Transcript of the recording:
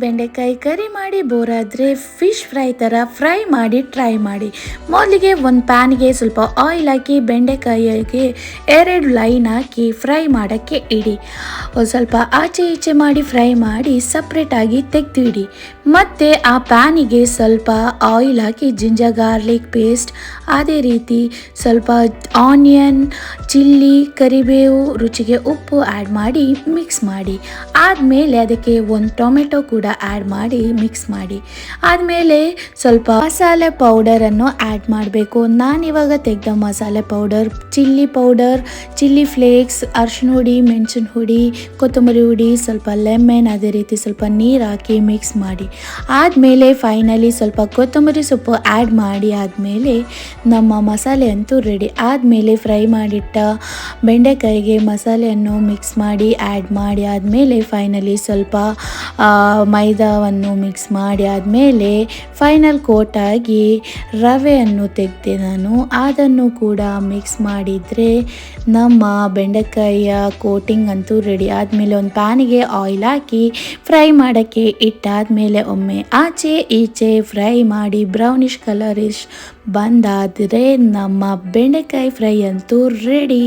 ಬೆಂಡೆಕಾಯಿ ಕರಿ ಮಾಡಿ ಬೋರಾದರೆ fish fry ಥರ ಫ್ರೈ ಮಾಡಿ ಟ್ರೈ ಮಾಡಿ. ಮೊದಲಿಗೆ ಒಂದು ಪ್ಯಾನ್ಗೆ ಸ್ವಲ್ಪ ಆಯಿಲ್ ಹಾಕಿ ಬೆಂಡೆಕಾಯಿಗೆ 2 ಲೈನ್ ಹಾಕಿ ಫ್ರೈ ಮಾಡೋಕ್ಕೆ ಇಡಿ. ಒಂದು ಸ್ವಲ್ಪ ಆಚೆ ಈಚೆ ಮಾಡಿ ಫ್ರೈ ಮಾಡಿ ಸಪ್ರೇಟಾಗಿ ತೆಗೆದು ಇಡಿ. ಮತ್ತು ಆ ಪ್ಯಾನಿಗೆ ಸ್ವಲ್ಪ ಆಯಿಲ್ ಹಾಕಿ ಜಿಂಜರ್ ಗಾರ್ಲಿಕ್ ಪೇಸ್ಟ್, ಅದೇ ರೀತಿ ಸ್ವಲ್ಪ ಆನಿಯನ್, ಚಿಲ್ಲಿ, ಕರಿಬೇವು, ರುಚಿಗೆ ಉಪ್ಪು ಆ್ಯಡ್ ಮಾಡಿ ಮಿಕ್ಸ್ ಮಾಡಿ. ಆದಮೇಲೆ ಅದಕ್ಕೆ ಒಂದು ಟೊಮೆಟೊ ಕೂಡ ಆ್ಯಡ್ ಮಾಡಿ ಮಿಕ್ಸ್ ಮಾಡಿ. ಆದಮೇಲೆ ಸ್ವಲ್ಪ ಮಸಾಲೆ ಪೌಡರನ್ನು ಆ್ಯಡ್ ಮಾಡಬೇಕು. ನಾನಿವಾಗ ತೆಗೆದ ಮಸಾಲೆ ಪೌಡರ್ ಪೌಡರ್, ಚಿಲ್ಲಿ ಫ್ಲೇಕ್ಸ್, ಅರಿಶಿನ ಹುಡಿ, ಮೆಣಸಿನ ಹುಡಿ, ಕೊತ್ತಂಬರಿ ಹುಡಿ, ಸ್ವಲ್ಪ ಲೆಮನ್, ಅದೇ ರೀತಿ ಸ್ವಲ್ಪ ನೀರು ಹಾಕಿ ಮಿಕ್ಸ್ ಮಾಡಿ. ಆದಮೇಲೆ ಫೈನಲಿ ಸ್ವಲ್ಪ ಕೊತ್ತಂಬರಿ ಸೊಪ್ಪು ಆ್ಯಡ್ ಮಾಡಿ. ಆದಮೇಲೆ ನಮ್ಮ ಮಸಾಲೆ ಅಂತೂ ರೆಡಿ. ಆದಮೇಲೆ ಫ್ರೈ ಮಾಡಿಟ್ಟ ಬೆಂಡೆಕಾಯಿಗೆ ಮಸಾಲೆಯನ್ನು ಮಿಕ್ಸ್ ಮಾಡಿ ಆ್ಯಡ್ ಮಾಡಿ. ಆದಮೇಲೆ ಫೈನಲಿ ಸ್ವಲ್ಪ ಮೈದಾವನ್ನು ಮಿಕ್ಸ್ ಮಾಡಿ ಆದಮೇಲೆ ಫೈನಲ್ ಕೋಟಾಗಿ ರವೆಯನ್ನು ತೆಗೆದೆ ನಾನು, ಅದನ್ನು ಕೂಡ ಮಿಕ್ಸ್ ಮಾಡಿದರೆ ನಮ್ಮ ಬೆಂಡೆಕಾಯಿಯ ಕೋಟಿಂಗ್ ಅಂತೂ ರೆಡಿ. ಆದಮೇಲೆ ಒಂದು ಪ್ಯಾನಿಗೆ ಆಯಿಲ್ ಹಾಕಿ ಫ್ರೈ ಮಾಡೋಕ್ಕೆ ಇಟ್ಟಾದಮೇಲೆ ಒಮ್ಮೆ ಆಚೆ ಈಚೆ ಫ್ರೈ ಮಾಡಿ ಬ್ರೌನಿಷ್ ಕಲರಿಶ್ ಬಂದಾದರೆ ನಮ್ಮ ಬೆಂಡೆಕಾಯಿ ಫ್ರೈ ಅಂತೂ ರೆಡಿ.